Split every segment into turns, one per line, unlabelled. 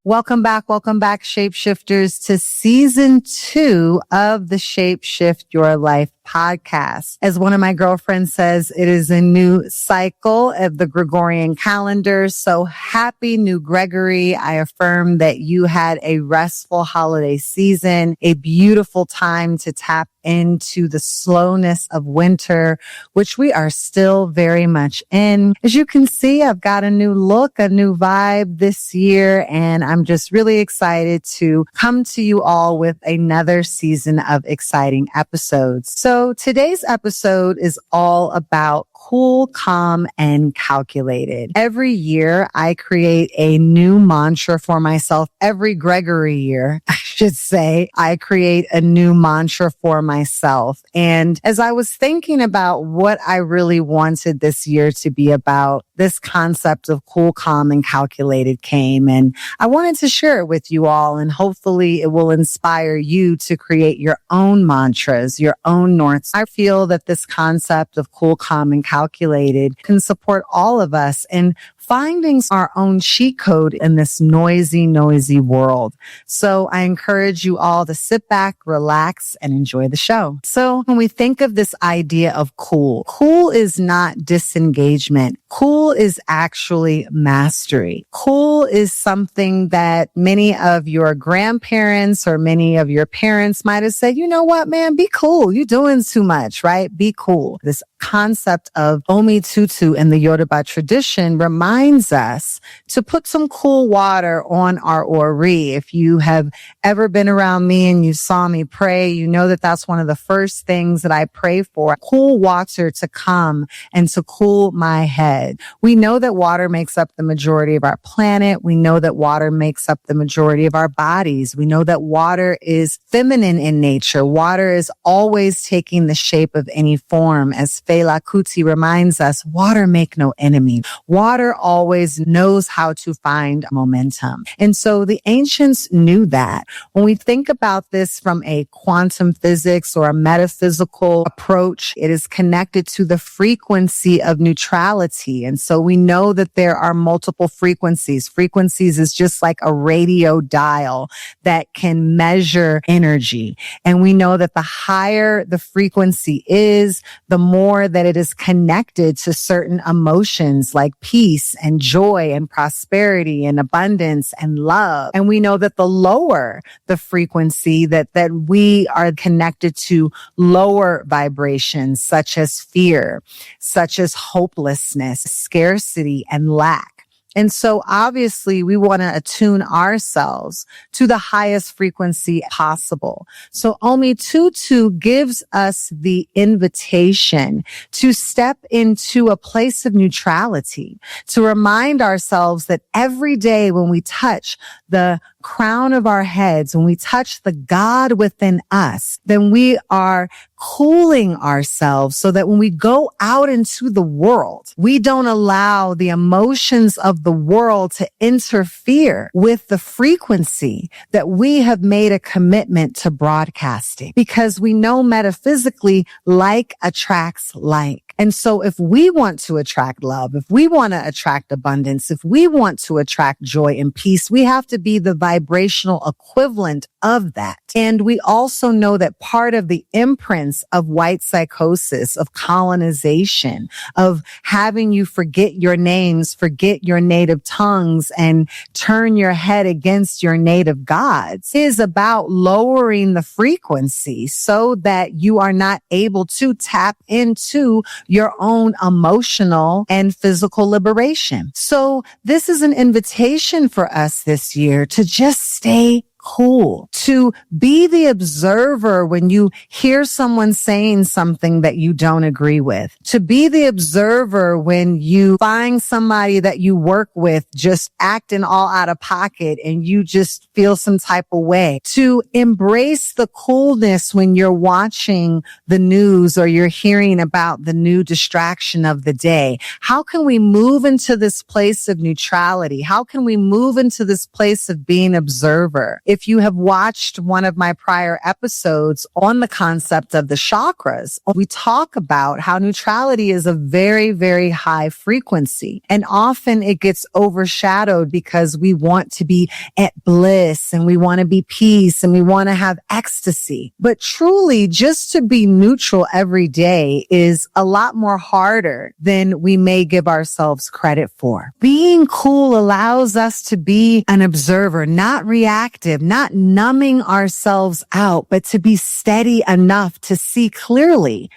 Welcome back, shapeshifters, to season 2 of the Shape Shift Your Life podcast. As one of my girlfriends says, it is a new cycle of the Gregorian calendar. So happy new Gregory. I affirm that you had a restful holiday season, a beautiful time to tap into the slowness of winter, which we are still very much in. As you can see, I've got a new look, a new vibe this year, and I'm just really excited to come to you all with another season of exciting episodes. So today's episode is all about cool, calm, and calculated. Every year, I create a new mantra for myself. Every Gregory year, I should say, I create a new mantra for myself. And as I was thinking about what I really wanted this year to be about, this concept of cool, calm, and calculated came. And I wanted to share it with you all. And hopefully it will inspire you to create your own mantras, your own norths. I feel that this concept of cool, calm, and calculated can support all of us in finding our own cheat code in this noisy world. So I encourage you all to sit back, relax, and enjoy the show. So when we think of this idea of cool is not disengagement. Cool is actually mastery. Cool is something that many of your grandparents or many of your parents might have said, you know what, man, be cool. You're doing too much, right? Be cool. This concept of tútù in the Yoruba tradition reminds us to put some cool water on our ori. If you have ever been around me and you saw me pray, you know that that's one of the first things that I pray for, cool water to come and to cool my head. We know that water makes up the majority of our planet. We know that water makes up the majority of our bodies. We know that water is feminine in nature. Water is always taking the shape of any form. As Fela Kuti reminds us, water make no enemy. Water always knows how to find momentum. And so the ancients knew that. When we think about this from a quantum physics or a metaphysical approach, it is connected to the frequency of neutrality. And so we know that there are multiple frequencies. Frequencies is just like a radio dial that can measure energy. And we know that the higher the frequency is, the more that it is connected to certain emotions like peace and joy and prosperity and abundance and love. And we know that the lower the frequency, that we are connected to lower vibrations such as fear, such as hopelessness, scarcity, and lack. And so obviously we want to attune ourselves to the highest frequency possible. So tútù gives us the invitation to step into a place of neutrality, to remind ourselves that every day when we touch the crown of our heads, when we touch the God within us, then we are cooling ourselves so that when we go out into the world, we don't allow the emotions of the world to interfere with the frequency that we have made a commitment to broadcasting. Because we know metaphysically, like attracts like. And so if we want to attract love, if we want to attract abundance, if we want to attract joy and peace, we have to be the vibrational equivalent of that. And we also know that part of the imprints of white psychosis, of colonization, of having you forget your names, forget your native tongues, and turn your head against your native gods is about lowering the frequency so that you are not able to tap into your own emotional and physical liberation. So this is an invitation for us this year to just stay cool, to be the observer when you hear someone saying something that you don't agree with, to be the observer when you find somebody that you work with just acting all out of pocket and you just feel some type of way, to embrace the coolness when you're watching the news or you're hearing about the new distraction of the day. How can we move into this place of neutrality? How can we move into this place of being observer? if you have watched one of my prior episodes on the concept of the chakras, we talk about how neutrality is a very, very high frequency. And often it gets overshadowed because we want to be at bliss and we want to be peace and we want to have ecstasy. But truly, just to be neutral every day is a lot more harder than we may give ourselves credit for. Being cool allows us to be an observer, not reactive, not numbing ourselves out, but to be steady enough to see clearly.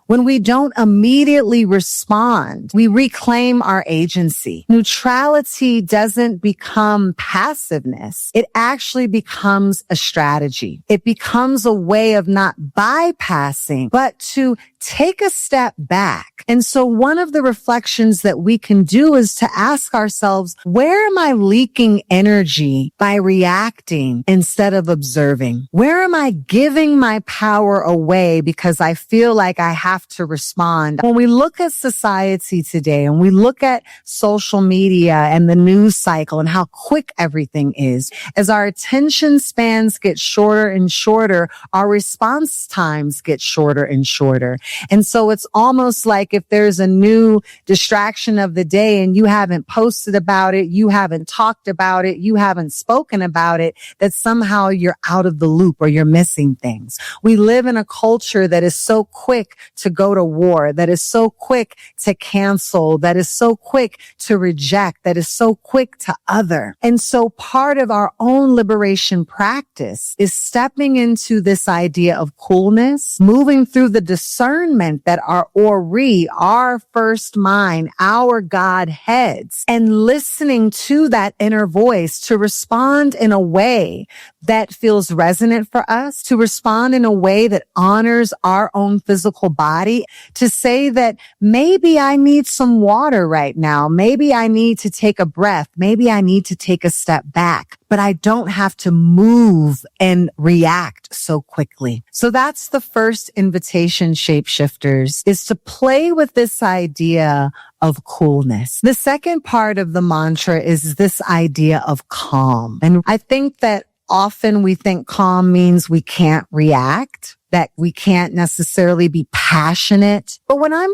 When we don't immediately respond, we reclaim our agency. Neutrality doesn't become passiveness. It actually becomes a strategy. It becomes a way of not bypassing, but to take a step back. And so one of the reflections that we can do is to ask ourselves, where am I leaking energy by reacting instead of observing? Where am I giving my power away because I feel like I have to respond? When we look at society today and we look at social media and the news cycle and how quick everything is, as our attention spans get shorter and shorter, our response times get shorter and shorter. And so it's almost like if there's a new distraction of the day and you haven't posted about it, you haven't talked about it, you haven't spoken about it, that somehow you're out of the loop or you're missing things. We live in a culture that is so quick to go to war, that is so quick to cancel, that is so quick to reject, that is so quick to other. And so part of our own liberation practice is stepping into this idea of coolness, moving through the discernment that our Ori, our first mind, our God heads, and listening to that inner voice to respond in a way that feels resonant for us, to respond in a way that honors our own physical body, to say that maybe I need some water right now. Maybe I need to take a breath. Maybe I need to take a step back, but I don't have to move and react so quickly. So that's the first invitation, shapeshifters, is to play with this idea of coolness. The second part of the mantra is this idea of calm. And I think that often we think calm means we can't react, that we can't necessarily be passionate. But when I'm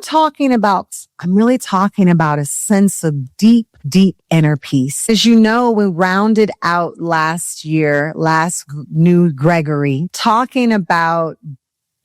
really talking about a sense of deep, deep inner peace. As you know, we rounded out last New Gregory, talking about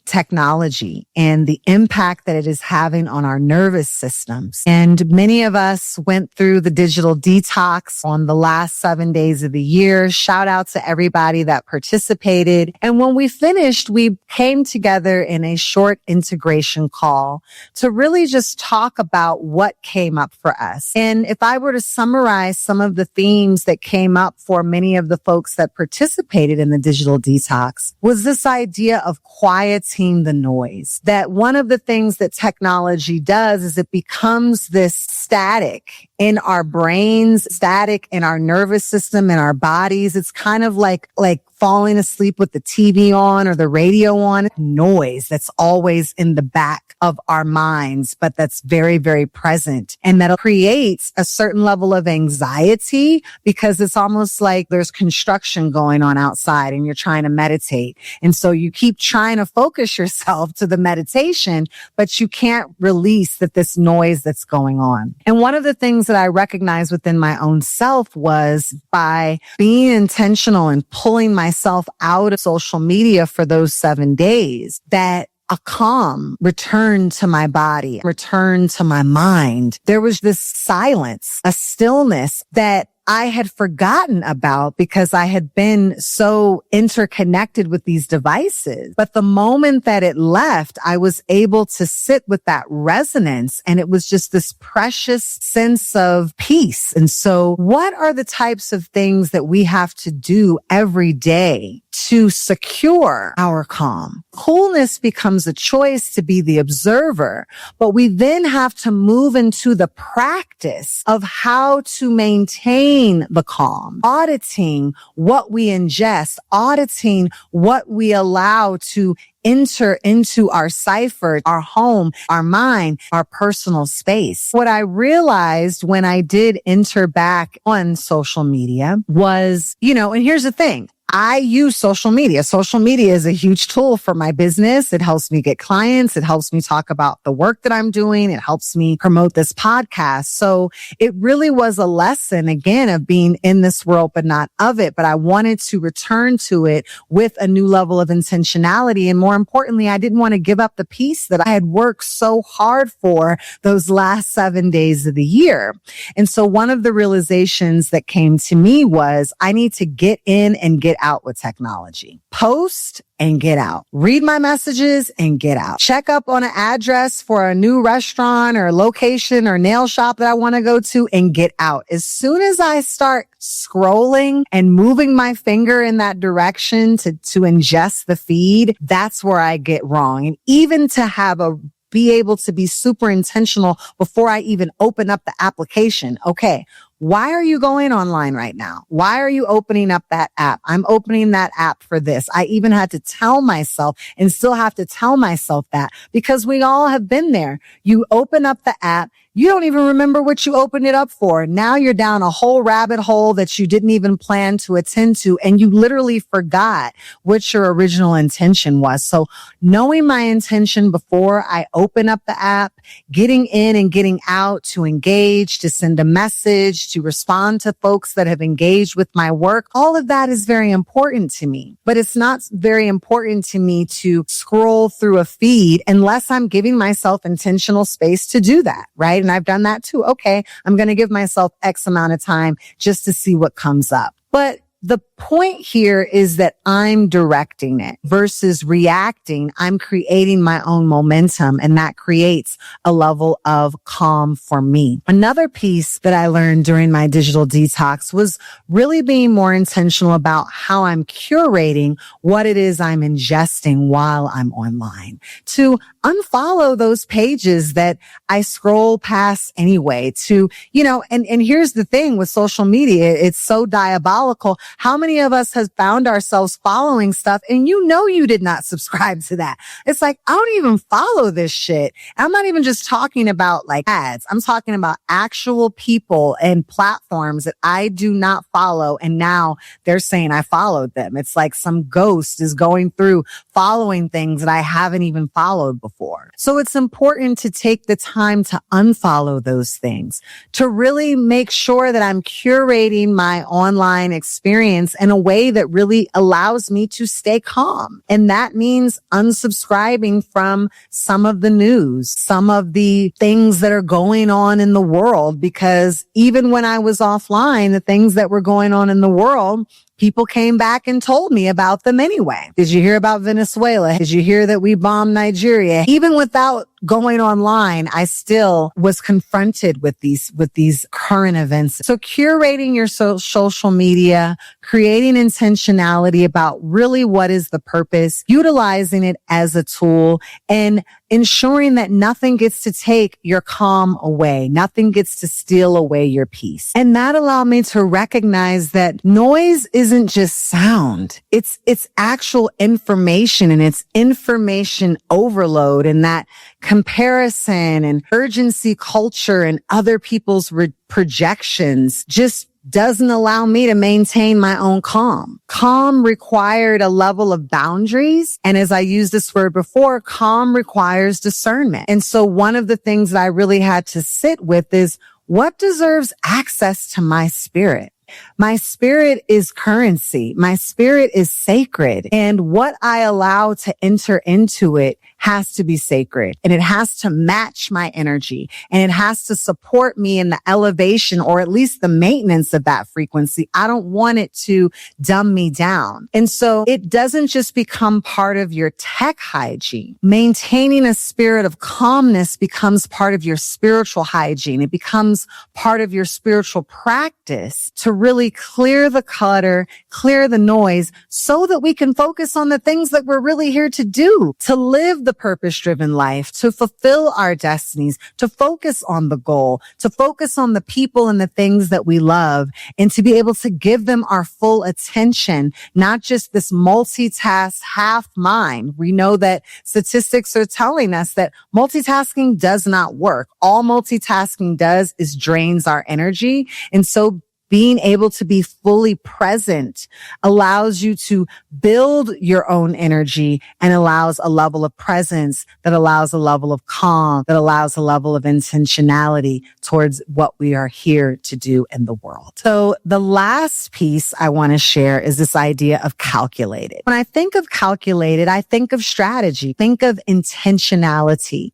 technology and the impact that it is having on our nervous systems. And many of us went through the digital detox on the last 7 days of the year. Shout out to everybody that participated. And when we finished, we came together in a short integration call to really just talk about what came up for us. And if I were to summarize some of the themes that came up for many of the folks that participated in the digital detox, was this idea of quieting the noise. That one of the things that technology does is it becomes this static in our brains, static in our nervous system, in our bodies. It's kind of like falling asleep with the TV on or the radio on. Noise that's always in the back of our minds, but that's very, very present. And that creates a certain level of anxiety because it's almost like there's construction going on outside and you're trying to meditate. And so you keep trying to focus yourself to the meditation, but you can't release this noise that's going on. And one of the things that I recognized within my own self was by being intentional and pulling myself out of social media for those 7 days, that a calm returned to my body, returned to my mind. There was this silence, a stillness that I had forgotten about because I had been so interconnected with these devices. But the moment that it left, I was able to sit with that resonance, and it was just this precious sense of peace. And so what are the types of things that we have to do every day to secure our calm? Coolness becomes a choice to be the observer, but we then have to move into the practice of how to maintain the calm, auditing what we ingest, auditing what we allow to enter into our cipher, our home, our mind, our personal space. What I realized when I did enter back on social media was, and here's the thing. I use social media. Social media is a huge tool for my business. It helps me get clients. It helps me talk about the work that I'm doing. It helps me promote this podcast. So it really was a lesson, again, of being in this world, but not of it. But I wanted to return to it with a new level of intentionality. And more importantly, I didn't want to give up the piece that I had worked so hard for those last 7 days of the year. And so one of the realizations that came to me was I need to get in and get out with technology. Post and get out. Read my messages and get out. Check up on an address for a new restaurant or location or nail shop that I want to go to and get out. As soon as I start scrolling and moving my finger in that direction to ingest the feed, that's where I get wrong. And even to be able to be super intentional before I even open up the application. Okay. Why are you going online right now? Why are you opening up that app? I'm opening that app for this. I even had to tell myself and still have to tell myself that because we all have been there. You open up the app. You don't even remember what you opened it up for. Now you're down a whole rabbit hole that you didn't even plan to attend to. And you literally forgot what your original intention was. So knowing my intention before I open up the app, getting in and getting out to engage, to send a message, to respond to folks that have engaged with my work, all of that is very important to me. But it's not very important to me to scroll through a feed unless I'm giving myself intentional space to do that, right? And I've done that too. Okay, I'm going to give myself X amount of time just to see what comes up. But the point here is that I'm directing it versus reacting. I'm creating my own momentum, and that creates a level of calm for me. Another piece that I learned during my digital detox was really being more intentional about how I'm curating what it is I'm ingesting while I'm online. To unfollow those pages that I scroll past anyway, and here's the thing with social media, it's so diabolical. How many of us has found ourselves following stuff and you did not subscribe to that? It's like, I don't even follow this shit. I'm not even just talking about like ads. I'm talking about actual people and platforms that I do not follow. And now they're saying I followed them. It's like some ghost is going through following things that I haven't even followed before. So it's important to take the time to unfollow those things, to really make sure that I'm curating my online experience in a way that really allows me to stay calm. And that means unsubscribing from some of the news, some of the things that are going on in the world, because even when I was offline, the things that were going on in the world, people came back and told me about them anyway. Did you hear about Venezuela? Did you hear that we bombed Nigeria? Even without going online, I still was confronted with these current events. So curating your social media, creating intentionality about really what is the purpose, utilizing it as a tool, and ensuring that nothing gets to take your calm away. Nothing gets to steal away your peace. And that allowed me to recognize that noise isn't just sound. It's actual information, and it's information overload, and that comparison and urgency culture and other people's projections just doesn't allow me to maintain my own calm. Calm required a level of boundaries. And as I used this word before, calm requires discernment. And so one of the things that I really had to sit with is what deserves access to my spirit? My spirit is currency. My spirit is sacred. And what I allow to enter into it has to be sacred, and it has to match my energy, and it has to support me in the elevation or at least the maintenance of that frequency. I don't want it to dumb me down. And so it doesn't just become part of your tech hygiene. Maintaining a spirit of calmness becomes part of your spiritual hygiene. It becomes part of your spiritual practice to really clear the clutter, clear the noise, so that we can focus on the things that we're really here to do, to live the purpose-driven life, to fulfill our destinies, to focus on the goal, to focus on the people and the things that we love, and to be able to give them our full attention, not just this multitask half mind. We know that statistics are telling us that multitasking does not work. All multitasking does is drains our energy. And so Being able to be fully present allows you to build your own energy and allows a level of presence that allows a level of calm, that allows a level of intentionality towards what we are here to do in the world. So the last piece I want to share is this idea of calculated. When I think of calculated, I think of strategy, think of intentionality.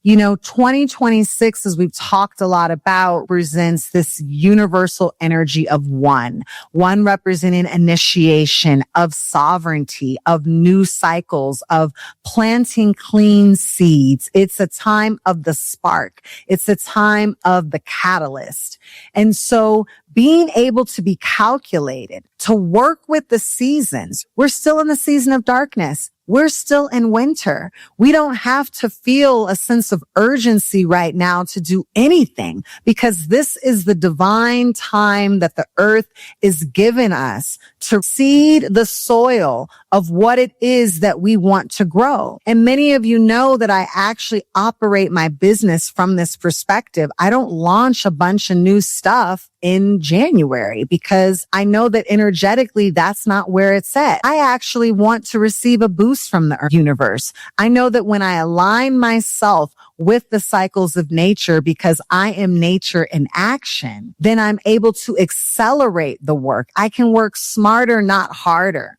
2026, as we've talked a lot about, presents this universal energy of one representing initiation, of sovereignty, of new cycles, of planting clean seeds. It's a time of the spark. It's a time of the catalyst. And so being able to be calculated, to work with the seasons. We're still in the season of darkness. We're still in winter. We don't have to feel a sense of urgency right now to do anything because this is the divine time that the earth is giving us to seed the soil of what it is that we want to grow. And many of you know that I actually operate my business from this perspective. I don't launch a bunch of new stuff in January because I know that energetically that's not where it's at. I actually want to receive a boost from the universe. I know that when I align myself with the cycles of nature because I am nature in action, then I'm able to accelerate the work. I can work smarter, not harder.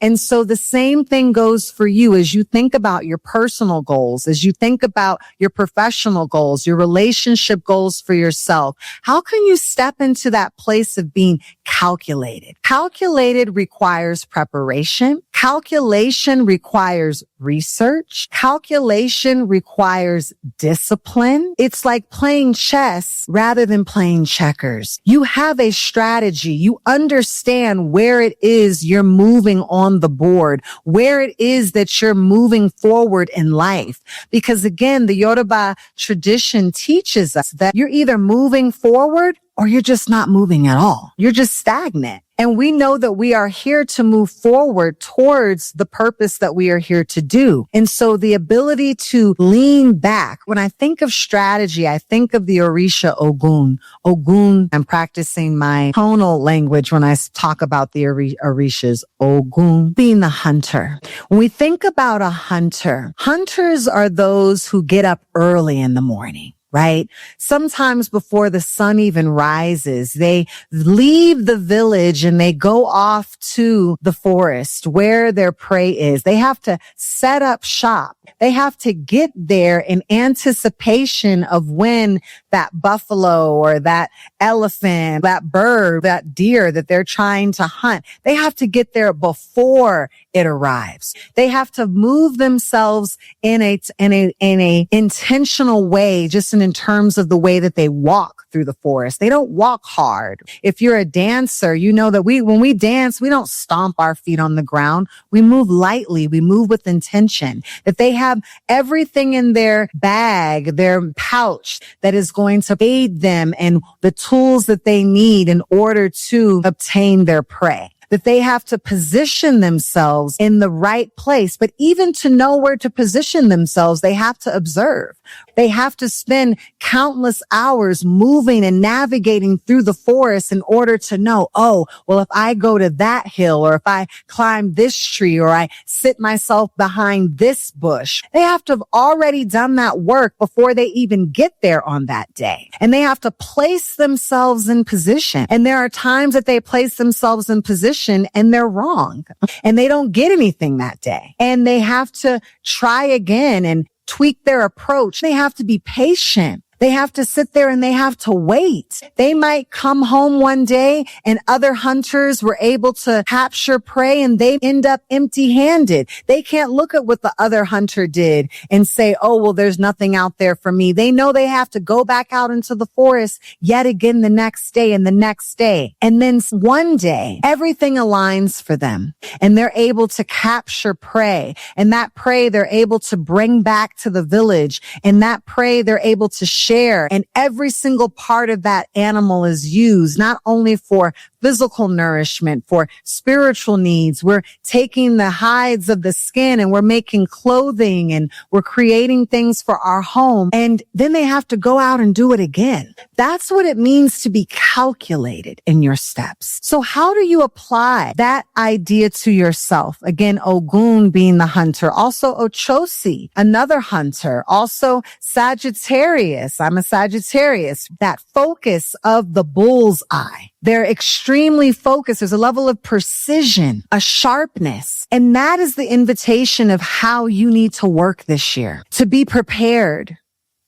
And so the same thing goes for you as you think about your personal goals, as you think about your professional goals, your relationship goals for yourself. How can you step into that place of being calculated? Calculated requires preparation. Calculation requires research. Calculation requires discipline. It's like playing chess rather than playing checkers. You have a strategy. You understand where it is you're moving on the board, where it is that you're moving forward in life. Because again, the Yoruba tradition teaches us that you're either moving forward or you're just not moving at all. You're just stagnant. And we know that we are here to move forward towards the purpose that we are here to do. And so the ability to lean back, when I think of strategy, I think of the Orisha Ogun. Ogun, I'm practicing my tonal language when I talk about the Orishas. Ogun being the hunter. When we think about a hunter, hunters are those who get up early in the morning. Right? Sometimes before the sun even rises, they leave the village and they go off to the forest where their prey is. They have to set up shop. They have to get there in anticipation of when that buffalo or that elephant, that bird, that deer that they're trying to hunt, they have to get there before it arrives. They have to move themselves in a intentional way, just in terms of the way that they walk through the forest. They don't walk hard. If you're a dancer, you know that when we dance, we don't stomp our feet on the ground. We move lightly. We move with intention. That they have everything in their bag, their pouch that is going to aid them and the tools that they need in order to obtain their prey. That they have to position themselves in the right place. But even to know where to position themselves, they have to observe. They have to spend countless hours moving and navigating through the forest in order to know, oh, well, if I go to that hill or if I climb this tree or I sit myself behind this bush, they have to have already done that work before they even get there on that day. And they have to place themselves in position. And there are times that they place themselves in position and they're wrong and they don't get anything that day. And they have to try again and tweak their approach. They have to be patient. They have to sit there and they have to wait. They might come home one day and other hunters were able to capture prey and they end up empty-handed. They can't look at what the other hunter did and say, oh, well, there's nothing out there for me. They know they have to go back out into the forest yet again the next day and the next day. And then one day, everything aligns for them and they're able to capture prey. And that prey they're able to bring back to the village. And that prey they're able to share, and every single part of that animal is used not only for physical nourishment, for spiritual needs. We're taking the hides of the skin and we're making clothing and we're creating things for our home. And then they have to go out and do it again. That's what it means to be calculated in your steps. So how do you apply that idea to yourself? Again, Ogun being the hunter, also Ochosi, another hunter, also Sagittarius. I'm a Sagittarius. That focus of the bull's eye. They're extremely focused. There's a level of precision, a sharpness. And that is the invitation of how you need to work this year. To be prepared,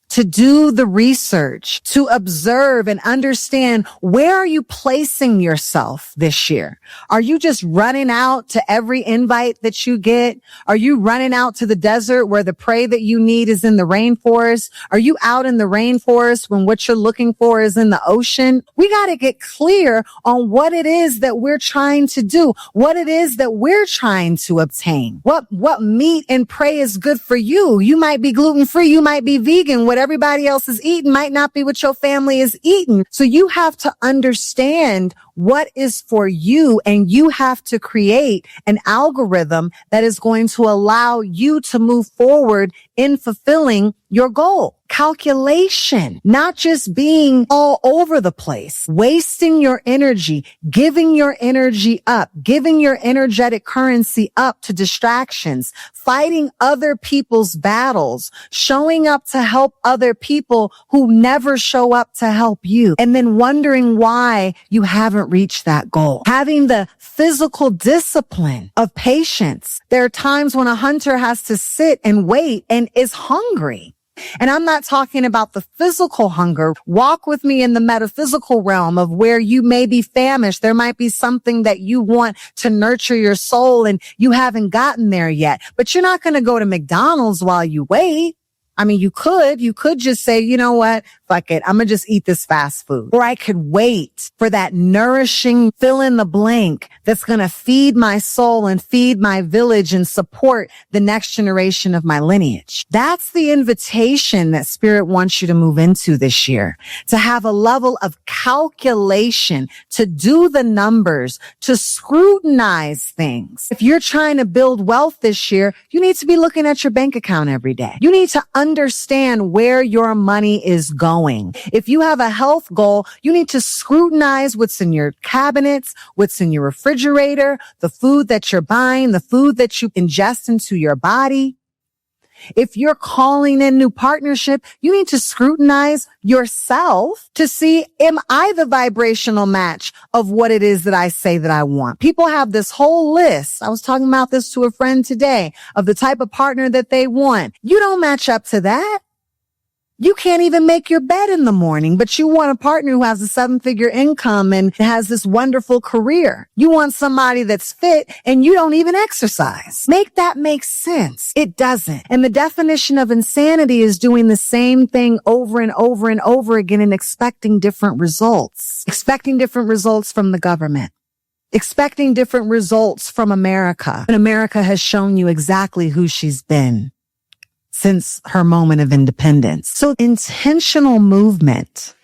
to do the research, to observe and understand, where are you placing yourself this year? Are you just running out to every invite that you get? Are you running out to the desert where the prey that you need is in the rainforest? Are you out in the rainforest when what you're looking for is in the ocean? We got to get clear on what it is that we're trying to do, what it is that we're trying to obtain, what meat and prey is good for you. You might be gluten free. You might be vegan. What everybody else is eating might not be what your family is eating. So you have to understand what is for you, and you have to create an algorithm that is going to allow you to move forward in fulfilling your goal. Calculation, not just being all over the place, wasting your energy, giving your energy up, giving your energetic currency up to distractions, fighting other people's battles, showing up to help other people who never show up to help you, and then wondering why you haven't reached that goal. Having the physical discipline of patience. There are times when a hunter has to sit and wait and is hungry. And I'm not talking about the physical hunger. Walk with me in the metaphysical realm of where you may be famished. There might be something that you want to nurture your soul and you haven't gotten there yet, but you're not going to go to McDonald's while you wait. I mean, you could just say, you know what? Fuck it. I'm going to just eat this fast food. Or I could wait for that nourishing fill in the blank that's going to feed my soul and feed my village and support the next generation of my lineage. That's the invitation that Spirit wants you to move into this year, to have a level of calculation, to do the numbers, to scrutinize things. If you're trying to build wealth this year, you need to be looking at your bank account every day. You need to understand where your money is going. If you have a health goal, you need to scrutinize what's in your cabinets, what's in your refrigerator, the food that you're buying, the food that you ingest into your body. If you're calling in new partnership, you need to scrutinize yourself to see, am I the vibrational match of what it is that I say that I want? People have this whole list. I was talking about this to a friend today of the type of partner that they want. You don't match up to that. You can't even make your bed in the morning, but you want a partner who has a 7-figure income and has this wonderful career. You want somebody that's fit and you don't even exercise. Make that make sense. It doesn't. And the definition of insanity is doing the same thing over and over and over again and expecting different results. Expecting different results from the government. Expecting different results from America. And America has shown you exactly who she's been since her moment of independence. So intentional movement.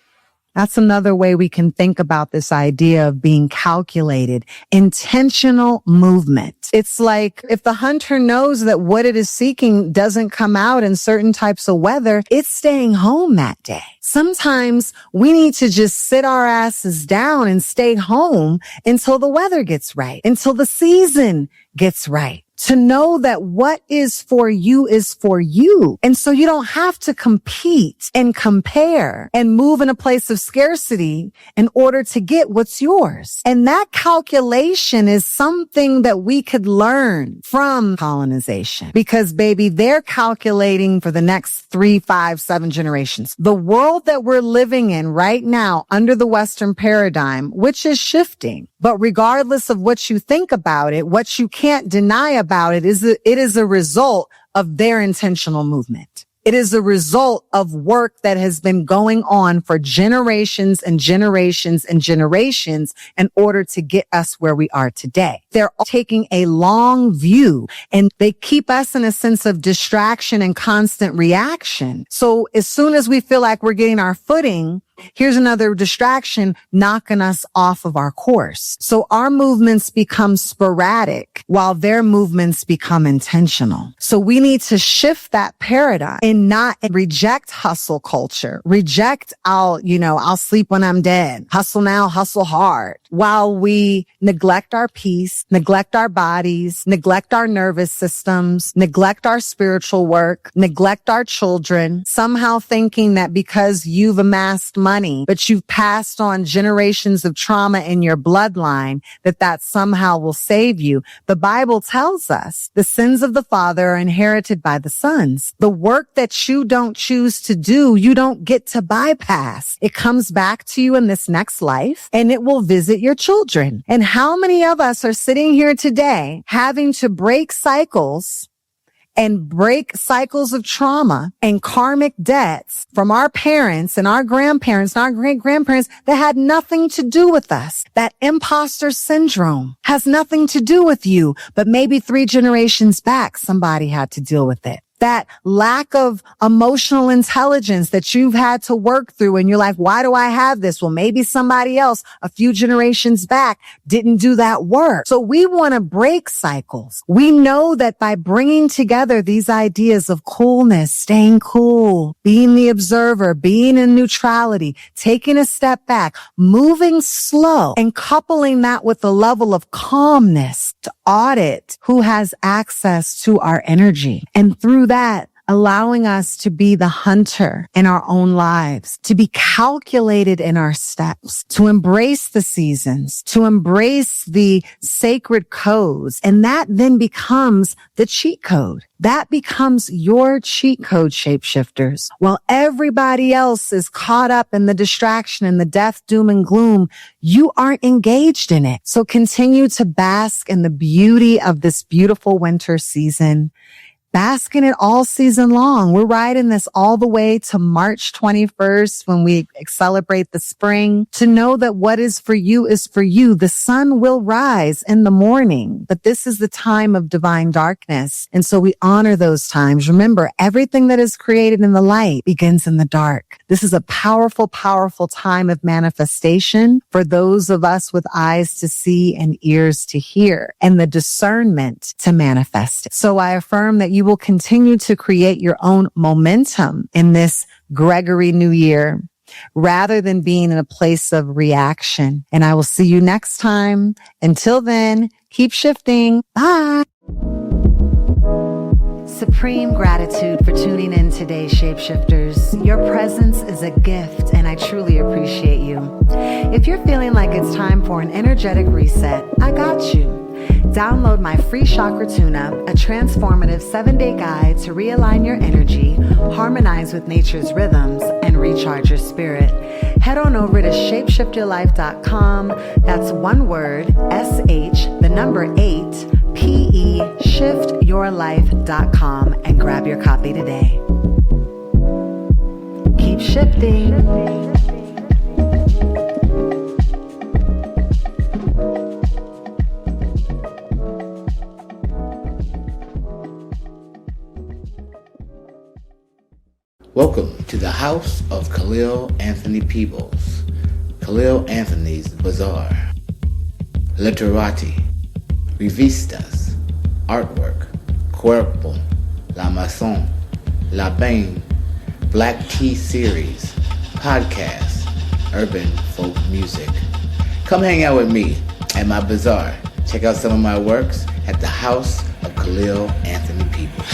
That's another way we can think about this idea of being calculated. Intentional movement. It's like if the hunter knows that what it is seeking doesn't come out in certain types of weather, it's staying home that day. Sometimes we need to just sit our asses down and stay home until the weather gets right, until the season gets right. To know that what is for you is for you. And so you don't have to compete and compare and move in a place of scarcity in order to get what's yours. And that calculation is something that we could learn from colonization because, baby, they're calculating for the next 3, 5, 7 generations. The world that we're living in right now under the Western paradigm, which is shifting, but regardless of what you think about it, what you can't deny about it is a result of their intentional movement. It is a result of work that has been going on for generations and generations and generations in order to get us where we are today. They're taking a long view and they keep us in a sense of distraction and constant reaction. So as soon as we feel like we're getting our footing, Here's another distraction knocking us off of our course. So our movements become sporadic while their movements become intentional. So we need to shift that paradigm and not reject hustle culture. Reject I'll sleep when I'm dead. Hustle now, hustle hard. While we neglect our peace, neglect our bodies, neglect our nervous systems, neglect our spiritual work, neglect our children, somehow thinking that because you've amassed money, but you've passed on generations of trauma in your bloodline, that somehow will save you. The Bible tells us the sins of the father are inherited by the sons. The work that you don't choose to do, you don't get to bypass. It comes back to you in this next life, and it will visit your children. And how many of us are sitting here today having to break cycles of trauma and karmic debts from our parents and our grandparents and our great-grandparents that had nothing to do with us? That imposter syndrome has nothing to do with you, but maybe 3 generations back, somebody had to deal with it. That lack of emotional intelligence that you've had to work through, and you're like, why do I have this? Well, maybe somebody else a few generations back didn't do that work. So we want to break cycles. We know that by bringing together these ideas of coolness, staying cool, being the observer, being in neutrality, taking a step back, moving slow, and coupling that with a level of calmness to audit who has access to our energy. And through that, allowing us to be the hunter in our own lives, to be calculated in our steps, to embrace the seasons, to embrace the sacred codes. And that then becomes the cheat code. That becomes your cheat code, shapeshifters. While everybody else is caught up in the distraction and the death, doom, and gloom, you aren't engaged in it. So continue to bask in the beauty of this beautiful winter season. Bask in it all season long. We're riding this all the way to March 21st when we celebrate the spring. To know that what is for you is for you. The sun will rise in the morning, but this is the time of divine darkness. And so we honor those times. Remember, everything that is created in the light begins in the dark. This is a powerful, powerful time of manifestation for those of us with eyes to see and ears to hear and the discernment to manifest it. So I affirm that you will continue to create your own momentum in this Gregory New Year rather than being in a place of reaction. And I will see you next time. Until then, keep shifting. Bye. Supreme gratitude for tuning in today, shapeshifters. Your presence is a gift, and I truly appreciate you. If you're feeling like it's time for an energetic reset, I got you. Download my free chakra tune-up, a transformative 7-day guide to realign your energy, harmonize with nature's rhythms, and recharge your spirit. Head on over to shapeshiftyourlife.com. That's one word, SH, the number 8, PE, shiftyourlife.com, and grab your copy today. Keep shifting.
Welcome to the house of Khalil Anthony Peebles, Khalil Anthony's Bazaar, Literati, Revistas, Artwork, Cuerpo, La Maison, La Bain, Black Tea Series, Podcast, Urban Folk Music. Come hang out with me at my bazaar. Check out some of my works at the house of Khalil Anthony Peebles.